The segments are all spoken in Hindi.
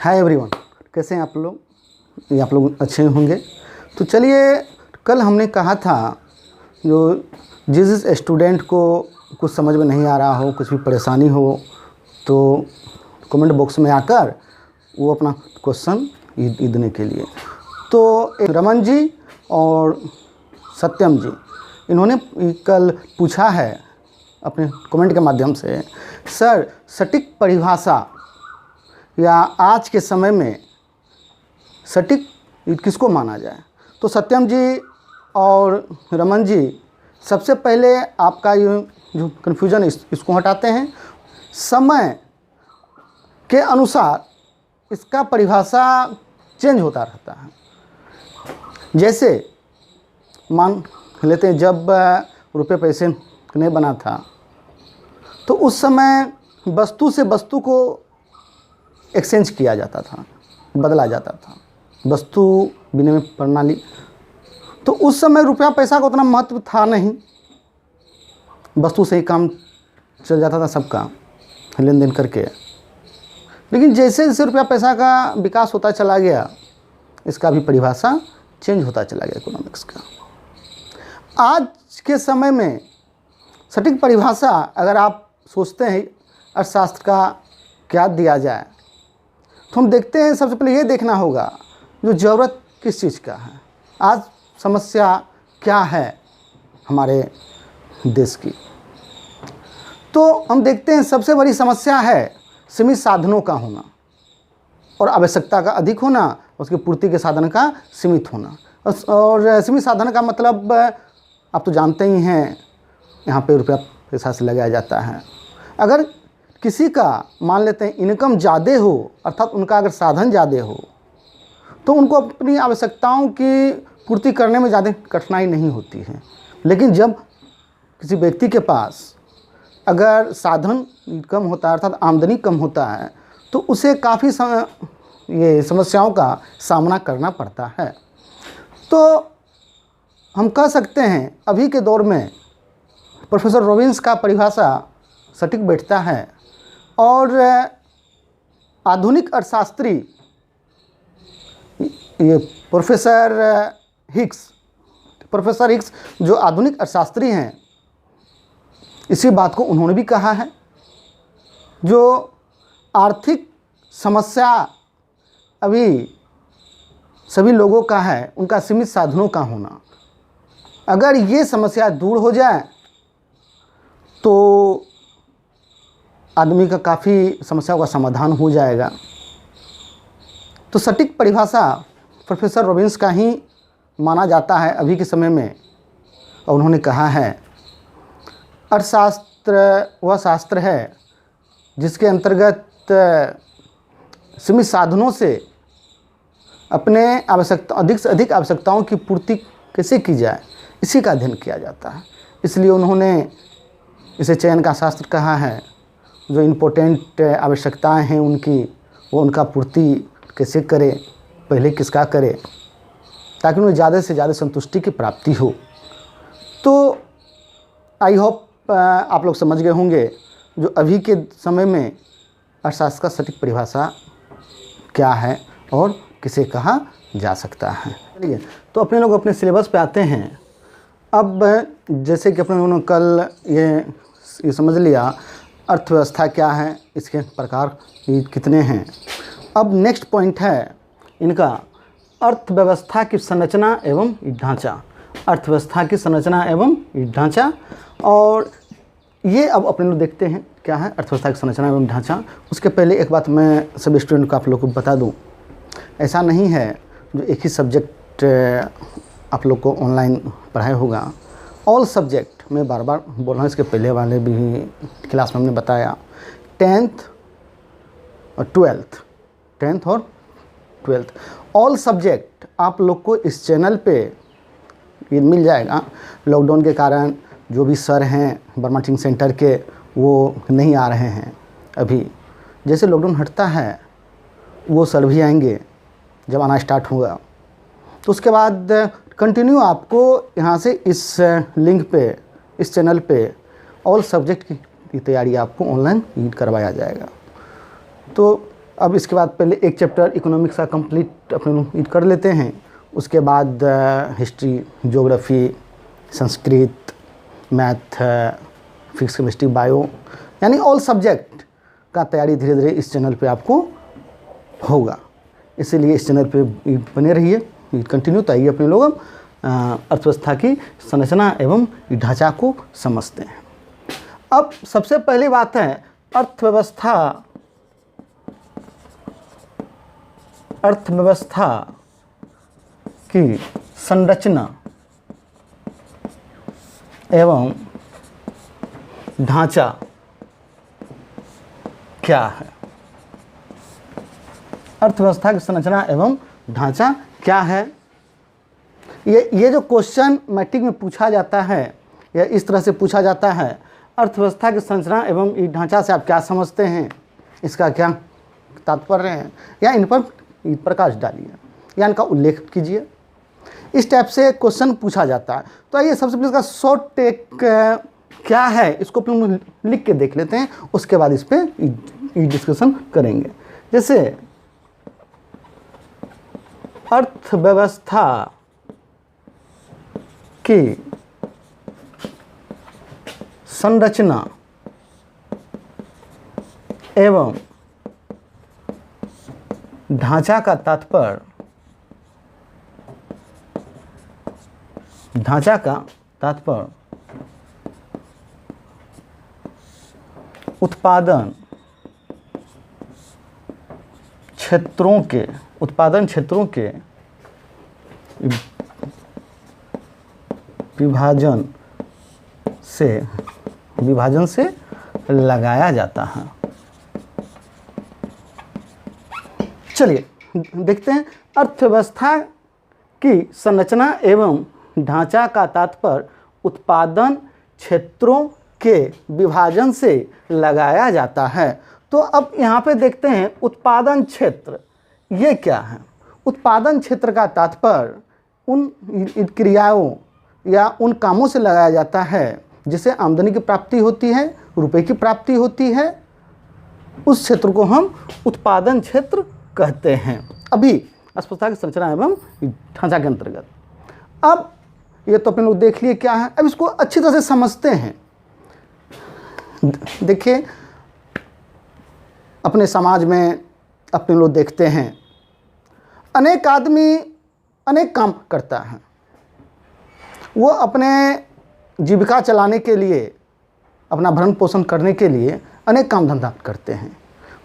हाय एवरीवन, कैसे हैं आप लोग? ये आप लोग अच्छे होंगे। तो चलिए, कल हमने कहा था जो जिस स्टूडेंट को कुछ समझ में नहीं आ रहा हो, कुछ भी परेशानी हो, तो कमेंट बॉक्स में आकर वो अपना क्वेश्चन देने के लिए। तो रमन जी और सत्यम जी, इन्होंने कल पूछा है अपने कमेंट के माध्यम से, सर सटीक परिभाषा या आज के समय में सटीक किसको माना जाए? तो सत्यम जी और रमन जी, सबसे पहले आपका ये जो कन्फ्यूजन इसको हटाते हैं। समय के अनुसार इसका परिभाषा चेंज होता रहता है। जैसे मान लेते हैं, जब रुपये पैसे नहीं बना था तो उस समय वस्तु से वस्तु को एक्सचेंज किया जाता था, बदला जाता था, वस्तु विनिमय प्रणाली। तो उस समय रुपया पैसा का उतना महत्व था नहीं, वस्तु से ही काम चल जाता था सबका लेन देन करके। लेकिन जैसे जैसे रुपया पैसा का विकास होता चला गया, इसका भी परिभाषा चेंज होता चला गया इकोनॉमिक्स का। आज के समय में सटीक परिभाषा अगर आप सोचते हैं अर्थशास्त्र का क्या दिया जाए, तो हम देखते हैं सबसे पहले ये देखना होगा जो ज़रूरत किस चीज़ का है, आज समस्या क्या है हमारे देश की। तो हम देखते हैं सबसे बड़ी समस्या है सीमित साधनों का होना और आवश्यकता का अधिक होना, उसकी पूर्ति के साधन का सीमित होना। और सीमित साधन का मतलब आप तो जानते ही हैं, यहाँ पे रुपया पैसा से लगाया जाता है। अगर किसी का मान लेते हैं इनकम ज़्यादा हो, अर्थात उनका अगर साधन ज़्यादा हो, तो उनको अपनी आवश्यकताओं की पूर्ति करने में ज़्यादा कठिनाई नहीं होती है। लेकिन जब किसी व्यक्ति के पास अगर साधन कम होता है, अर्थात आमदनी कम होता है, तो उसे काफ़ी ये समस्याओं का सामना करना पड़ता है। तो हम कह सकते हैं अभी के दौर में प्रोफेसर रॉबिन्स का परिभाषा सटीक बैठता है। और आधुनिक अर्थशास्त्री ये प्रोफेसर हिक्स जो आधुनिक अर्थशास्त्री हैं, इसी बात को उन्होंने भी कहा है। जो आर्थिक समस्या अभी सभी लोगों का है, उनका सीमित साधनों का होना, अगर ये समस्या दूर हो जाए तो आदमी का काफ़ी समस्याओं का समाधान हो जाएगा। तो सटीक परिभाषा प्रोफेसर रॉबिन्स का ही माना जाता है अभी के समय में। और उन्होंने कहा है अर्थशास्त्र वह शास्त्र है जिसके अंतर्गत सीमित साधनों से अपने अधिक से अधिक आवश्यकताओं की पूर्ति कैसे की जाए, इसी का अध्ययन किया जाता है। इसलिए उन्होंने इसे चयन का शास्त्र कहा है। जो इम्पोर्टेंट आवश्यकताएं हैं उनकी, वो उनका पूर्ति कैसे करे, पहले किसका करे, ताकि उन्हें ज़्यादा से ज़्यादा संतुष्टि की प्राप्ति हो। तो आई होप आप लोग समझ गए होंगे जो अभी के समय में अर्थशास्त्र का सटीक परिभाषा क्या है और किसे कहा जा सकता है। चलिए, तो अपने लोग अपने सिलेबस पे आते हैं। अब जैसे कि अपने लोगों ने कल ये समझ लिया अर्थव्यवस्था क्या है, इसके प्रकार कितने हैं। अब नेक्स्ट पॉइंट है इनका अर्थव्यवस्था की संरचना एवं ढांचा। अर्थव्यवस्था की संरचना एवं ढांचा। और ये अब अपने लोग देखते हैं क्या है अर्थव्यवस्था की संरचना एवं ढांचा। उसके पहले एक बात मैं सभी स्टूडेंट को आप लोग को बता दूं, ऐसा नहीं है जो एक ही सब्जेक्ट आप लोग को ऑनलाइन पढ़ाया होगा। ऑल सब्जेक्ट मैं बार बार बोल रहा हूँ, इसके पहले वाले भी क्लास में हमने बताया। 10th और 12th ऑल सब्जेक्ट आप लोग को इस चैनल पे ये मिल जाएगा। लॉकडाउन के कारण जो भी सर हैं वर्मा टीचिंग सेंटर के, वो नहीं आ रहे हैं अभी। जैसे लॉकडाउन हटता है वो सर भी आएंगे जब आना स्टार्ट होगा। तो उसके बाद कंटिन्यू आपको यहाँ से इस लिंक पे, इस चैनल पे ऑल सब्जेक्ट की तैयारी आपको ऑनलाइन करवाया जाएगा। तो अब इसके बाद पहले एक चैप्टर इकोनॉमिक्स का कंप्लीट अपने कर लेते हैं, उसके बाद history, geography, Sanskrit, math, physics, chemistry, bio, यानी ऑल सब्जेक्ट का तैयारी धीरे धीरे इस चैनल पे आपको होगा। इसीलिए इस चैनल पे बने रहिए, कंटिन्यू। तो आइए अपने लोग अर्थव्यवस्था की संरचना एवं ढांचा को समझते हैं। अब सबसे पहली बात है अर्थव्यवस्था की संरचना एवं ढांचा क्या है। अर्थव्यवस्था की संरचना एवं ढांचा क्या है, ये जो क्वेश्चन मैट्रिक में पूछा जाता है या इस तरह से पूछा जाता है, अर्थव्यवस्था की संरचना एवं ढांचा से आप क्या समझते हैं, इसका क्या तात्पर्य है, या इन पर प्रकाश डालिए या इनका उल्लेख कीजिए। इस टाइप से क्वेश्चन पूछा जाता है। तो आइए सबसे पहले इसका शॉर्ट टेक क्या है इसको अपन लिख के देख लेते हैं, उसके बाद इस पर डिस्कशन करेंगे। जैसे अर्थव्यवस्था की संरचना एवं ढांचा का तात्पर्य, उत्पादन क्षेत्रों के विभाजन से लगाया जाता है। चलिए देखते हैं। अर्थव्यवस्था की संरचना एवं ढांचा का तात्पर्य उत्पादन क्षेत्रों के विभाजन से लगाया जाता है। तो अब यहाँ पे देखते हैं उत्पादन क्षेत्र ये क्या है। उत्पादन क्षेत्र का तात्पर्य उन क्रियाओं या उन कामों से लगाया जाता है जिससे आमदनी की प्राप्ति होती है, रुपए की प्राप्ति होती है, उस क्षेत्र को हम उत्पादन क्षेत्र कहते हैं। अभी अर्थव्यवस्था की संरचना एवं ढांचा के अंतर्गत। अब ये तो अपने लोग देख लिए क्या है, अब इसको अच्छी तरह से समझते हैं। देखिए अपने समाज में अपने लोग देखते हैं अनेक आदमी अनेक काम करता है, वो अपने जीविका चलाने के लिए, अपना भरण पोषण करने के लिए अनेक काम धंधा करते हैं।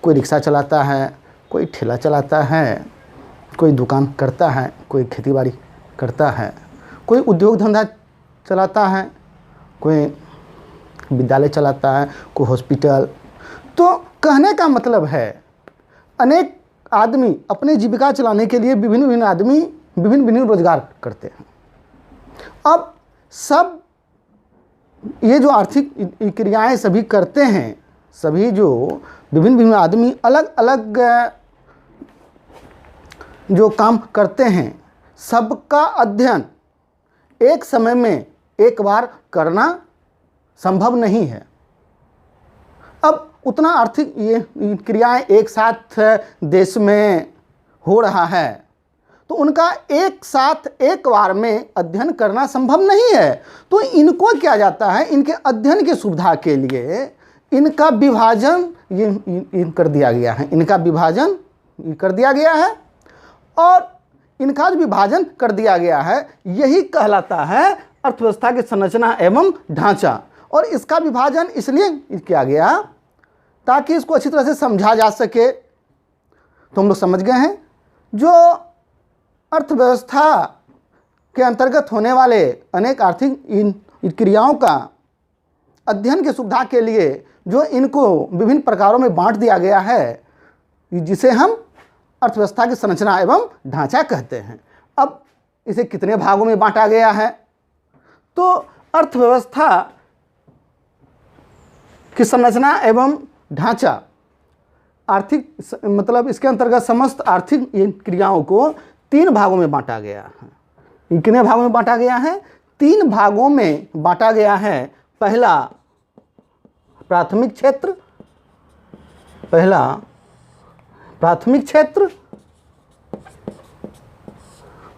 कोई रिक्शा चलाता है, कोई ठेला चलाता है, कोई दुकान करता है, कोई खेतीबाड़ी करता है, कोई उद्योग धंधा चलाता है, कोई विद्यालय चलाता है, कोई हॉस्पिटल। तो कहने का मतलब है अनेक आदमी अपनी जीविका चलाने के लिए विभिन्न आदमी विभिन्न रोजगार करते हैं। अब सब ये जो आर्थिक क्रियाएं सभी करते हैं, सभी जो विभिन्न आदमी अलग अलग जो काम करते हैं, सबका अध्ययन एक समय में एक बार करना संभव नहीं है। अब उतना आर्थिक ये क्रियाएं एक साथ देश में हो रहा है, तो उनका एक साथ एक बार में अध्ययन करना संभव नहीं है। तो इनको क्या जाता है, इनके अध्ययन की सुविधा के लिए इनका विभाजन ये कर दिया गया है, इनका विभाजन कर दिया गया है। और इनका जो विभाजन कर दिया गया है यही कहलाता है अर्थव्यवस्था की संरचना एवं ढांचा। और इसका विभाजन इसलिए किया गया ताकि इसको अच्छी तरह से समझा जा सके। तो हम लोग समझ गए हैं जो अर्थव्यवस्था के अंतर्गत होने वाले अनेक आर्थिक क्रियाओं का अध्ययन की सुविधा के लिए जो इनको विभिन्न प्रकारों में बांट दिया गया है, जिसे हम अर्थव्यवस्था की संरचना एवं ढांचा कहते हैं। अब इसे कितने भागों में बांटा गया है, तो अर्थव्यवस्था की संरचना एवं ढांचा आर्थिक मतलब इसके अंतर्गत समस्त आर्थिक क्रियाओं को 3 भागों में बांटा गया है। कितने भागों में बांटा गया है? 3 भागों में बांटा गया है। पहला प्राथमिक क्षेत्र, प्राथमिक क्षेत्र,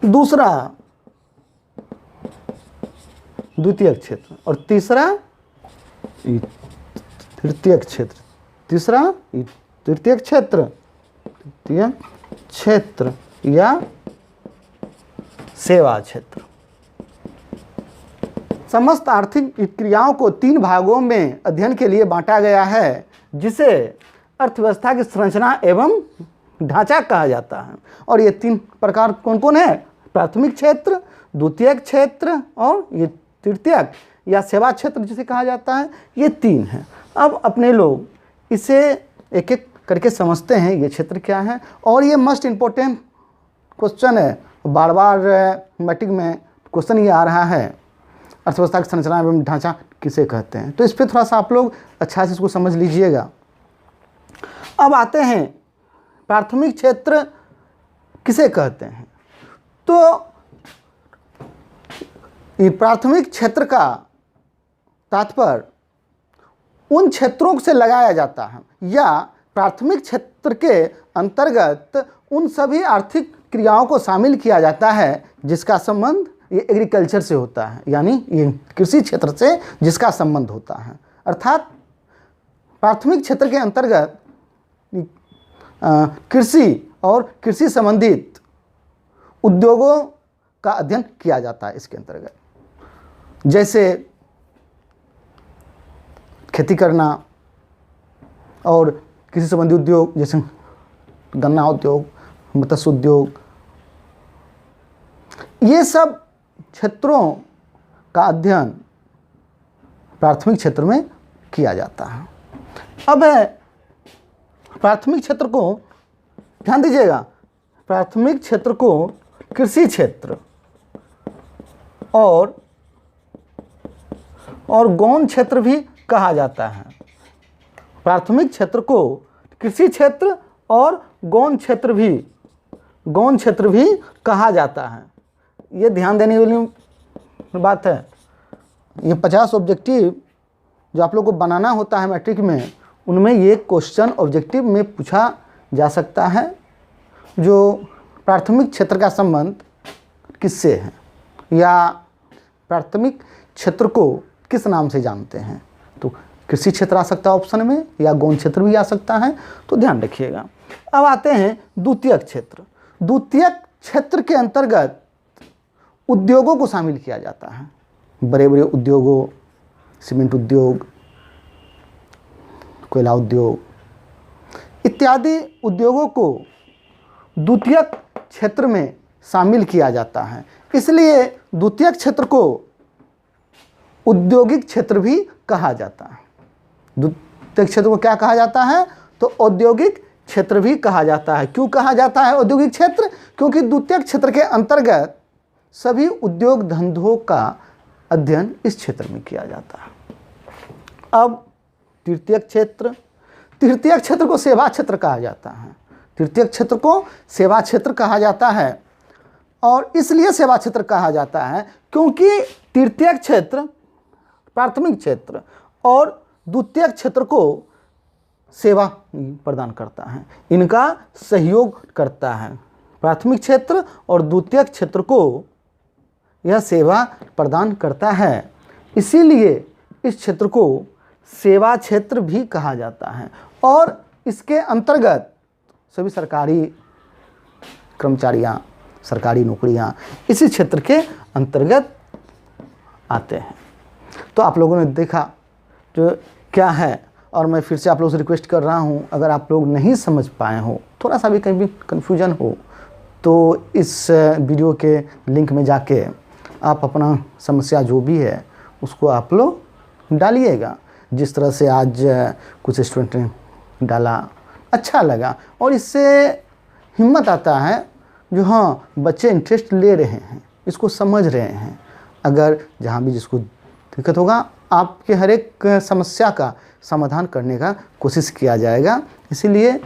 दूसरा द्वितीयक क्षेत्र और तीसरा तृतीयक क्षेत्र। तीसरा तृतीयक क्षेत्र, तृतीयक क्षेत्र या सेवा क्षेत्र। समस्त आर्थिक क्रियाओं को 3 भागों में अध्ययन के लिए बांटा गया है, जिसे अर्थव्यवस्था की संरचना एवं ढांचा कहा जाता है। और ये 3 प्रकार कौन कौन है? प्राथमिक क्षेत्र, द्वितीयक क्षेत्र और ये तृतीयक या सेवा क्षेत्र जिसे कहा जाता है। ये 3 हैं। अब अपने लोग इसे एक एक करके समझते हैं, ये क्षेत्र क्या है। और ये मोस्ट इम्पोर्टेंट क्वेश्चन है, बार बार मैट्रिक में क्वेश्चन ये आ रहा है, अर्थव्यवस्था की संरचना एवं ढांचा किसे कहते हैं। तो इस पर थोड़ा सा आप लोग अच्छा से इसको समझ लीजिएगा। अब आते हैं प्राथमिक क्षेत्र किसे कहते हैं। तो ये प्राथमिक क्षेत्र का तात्पर्य उन क्षेत्रों से लगाया जाता है या प्राथमिक क्षेत्र के अंतर्गत उन सभी आर्थिक क्रियाओं को शामिल किया जाता है जिसका संबंध ये एग्रीकल्चर से होता है, यानी ये कृषि क्षेत्र से जिसका संबंध होता है। अर्थात प्राथमिक क्षेत्र के अंतर्गत कृषि और कृषि संबंधित उद्योगों का अध्ययन किया जाता है इसके अंतर्गत, जैसे खेती करना और कृषि संबंधी उद्योग जैसे गन्ना उद्योग, मत्स्य उद्योग, ये सब क्षेत्रों का अध्ययन प्राथमिक क्षेत्र में किया जाता है। अब है प्राथमिक क्षेत्र को, ध्यान दीजिएगा, प्राथमिक क्षेत्र को कृषि क्षेत्र और गौण क्षेत्र भी कहा जाता है। प्राथमिक क्षेत्र को कृषि क्षेत्र और गौण क्षेत्र भी कहा जाता है। ये ध्यान देने वाली बात है। ये 50 ऑब्जेक्टिव जो आप लोग को बनाना होता है मैट्रिक में, उनमें ये क्वेश्चन ऑब्जेक्टिव में पूछा जा सकता है, जो प्राथमिक क्षेत्र का संबंध किससे है या प्राथमिक क्षेत्र को किस नाम से जानते हैं। तो कृषि क्षेत्र आ सकता है ऑप्शन में, या गौण क्षेत्र भी आ सकता है, तो ध्यान रखिएगा। अब आते हैं द्वितीयक क्षेत्र। द्वितीयक क्षेत्र के अंतर्गत उद्योगों को शामिल किया जाता है। बड़े बड़े उद्योगों, सीमेंट उद्योग, कोयला उद्योग इत्यादि उद्योगों को द्वितीयक क्षेत्र में शामिल किया जाता है। इसलिए द्वितीयक क्षेत्र को औद्योगिक क्षेत्र भी कहा जाता है। द्वितीयक क्षेत्र को क्या कहा जाता है? तो औद्योगिक क्षेत्र भी कहा जाता है। क्यों कहा जाता है औद्योगिक क्षेत्र? क्योंकि द्वितीयक क्षेत्र के अंतर्गत सभी उद्योग धंधों का अध्ययन इस क्षेत्र में किया जाता है। अब तृतीयक क्षेत्र, तृतीयक क्षेत्र को सेवा क्षेत्र कहा जाता है। तृतीयक क्षेत्र को सेवा क्षेत्र कहा जाता है, और इसलिए सेवा क्षेत्र कहा जाता है क्योंकि तृतीयक क्षेत्र प्राथमिक क्षेत्र और द्वितीयक क्षेत्र को सेवा प्रदान करता है, इनका सहयोग करता है। प्राथमिक क्षेत्र और द्वितीयक क्षेत्र को यह सेवा प्रदान करता है, इसीलिए इस क्षेत्र को सेवा क्षेत्र भी कहा जाता है। और इसके अंतर्गत सभी सरकारी कर्मचारियाँ, सरकारी नौकरियाँ इसी क्षेत्र के अंतर्गत आते हैं। तो आप लोगों ने देखा जो क्या है, और मैं फिर से आप लोगों से रिक्वेस्ट कर रहा हूँ, अगर आप लोग नहीं समझ पाए हो, थोड़ा सा भी कहीं भी कन्फ्यूजन हो, तो इस वीडियो के लिंक में जाके आप अपना समस्या जो भी है उसको आप लोग डालिएगा। जिस तरह से आज कुछ स्टूडेंट ने डाला, अच्छा लगा, और इससे हिम्मत आता है जो हाँ बच्चे इंटरेस्ट ले रहे हैं, इसको समझ रहे हैं। अगर जहाँ भी जिसको दिक्कत होगा, आपके हर एक समस्या का समाधान करने का कोशिश किया जाएगा। इसीलिए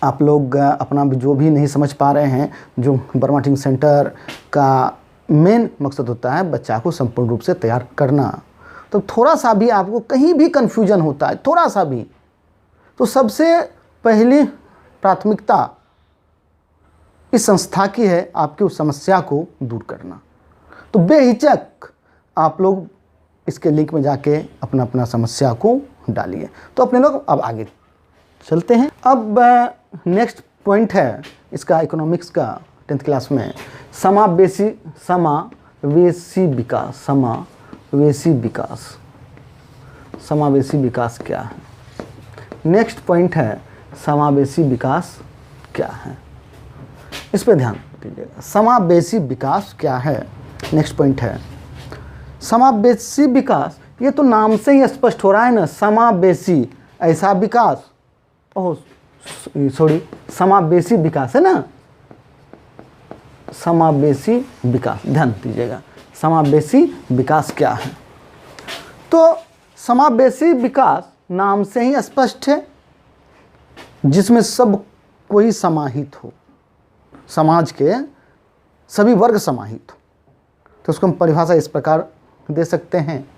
आप लोग अपना जो भी नहीं समझ पा रहे हैं, जो वर्मा टीचिंग सेंटर का मेन मकसद होता है बच्चा को संपूर्ण रूप से तैयार करना। तो थोड़ा सा भी आपको कहीं भी कन्फ्यूजन होता है, थोड़ा सा भी, तो सबसे पहली प्राथमिकता इस संस्था की है आपकी उस समस्या को दूर करना। तो बेहिचक आप लोग इसके लिंक में जाके अपना अपना समस्या को डालिए। तो अपने लोग अब आगे चलते हैं। अब नेक्स्ट पॉइंट है इसका इकोनॉमिक्स का 10th क्लास में समावेशी विकास। समावेशी विकास क्या है? नेक्स्ट पॉइंट है समावेशी विकास क्या है, इस पे ध्यान दीजिएगा। समावेशी विकास क्या है? नेक्स्ट पॉइंट है समावेशी विकास। ये तो नाम से ही स्पष्ट हो रहा है ना, समावेशी, ऐसा विकास, ओह सॉरी, समावेशी विकास है ना, समावेशी विकास, ध्यान दीजिएगा। समावेशी विकास क्या है? तो समावेशी विकास नाम से ही स्पष्ट है, जिसमें सब कोई समाहित हो, समाज के सभी वर्ग समाहित हो। तो उसको हम परिभाषा इस प्रकार दे सकते हैं,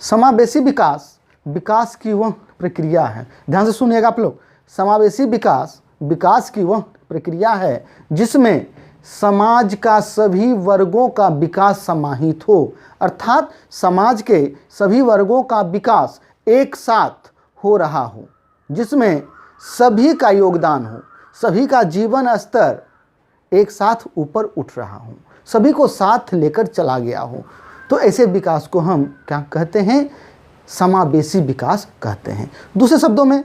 समावेशी विकास विकास की वह प्रक्रिया है, ध्यान से सुनिएगा आप लोग, समावेशी विकास विकास की वह प्रक्रिया है जिसमें समाज का सभी वर्गों का विकास समाहित हो, अर्थात समाज के सभी वर्गों का विकास एक साथ हो रहा हो, जिसमें सभी का योगदान हो, सभी का जीवन स्तर एक साथ ऊपर उठ रहा हो, सभी को साथ लेकर चला गया हो। तो ऐसे विकास को हम क्या कहते हैं? समावेशी विकास कहते हैं। दूसरे शब्दों में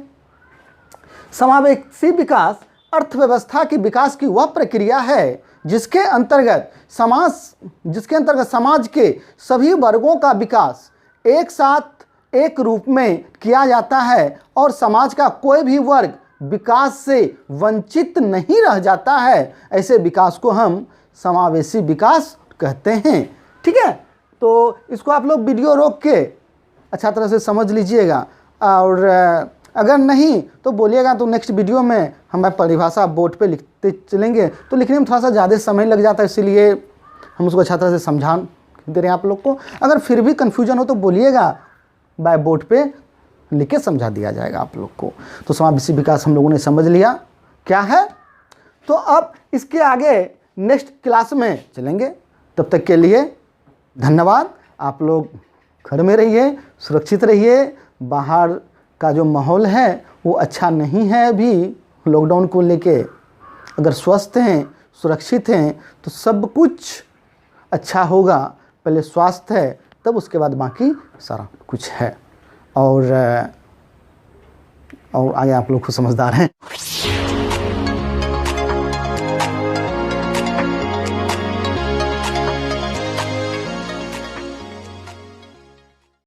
समावेशी विकास अर्थव्यवस्था की विकास की वह प्रक्रिया है जिसके अंतर्गत समाज के सभी वर्गों का विकास एक साथ एक रूप में किया जाता है और समाज का कोई भी वर्ग विकास से वंचित नहीं रह जाता है। ऐसे विकास को हम समावेशी विकास कहते हैं। ठीक है, तो इसको आप लोग वीडियो रोक के अच्छा तरह से समझ लीजिएगा, और अगर नहीं तो बोलिएगा, तो नेक्स्ट वीडियो में हम परिभाषा बोर्ड पे लिखते चलेंगे। तो लिखने में थोड़ा सा ज़्यादा समय लग जाता है, इसलिए हम उसको अच्छा तरह से समझा दे रहे हैं आप लोग को। अगर फिर भी कन्फ्यूजन हो तो बोलिएगा, बाय बोर्ड पे लिख के समझा दिया जाएगा आप लोग को। तो समावेशी विकास हम लोगों ने समझ लिया क्या है। तो अब इसके आगे नेक्स्ट क्लास में चलेंगे। तब तक के लिए धन्यवाद। आप लोग घर में रहिए, सुरक्षित रहिए। बाहर का जो माहौल है वो अच्छा नहीं है अभी लॉकडाउन को लेके। अगर स्वस्थ हैं, सुरक्षित हैं तो सब कुछ अच्छा होगा। पहले स्वास्थ्य है, तब उसके बाद बाकी सारा कुछ है। और आगे आप लोग खुद समझदार हैं।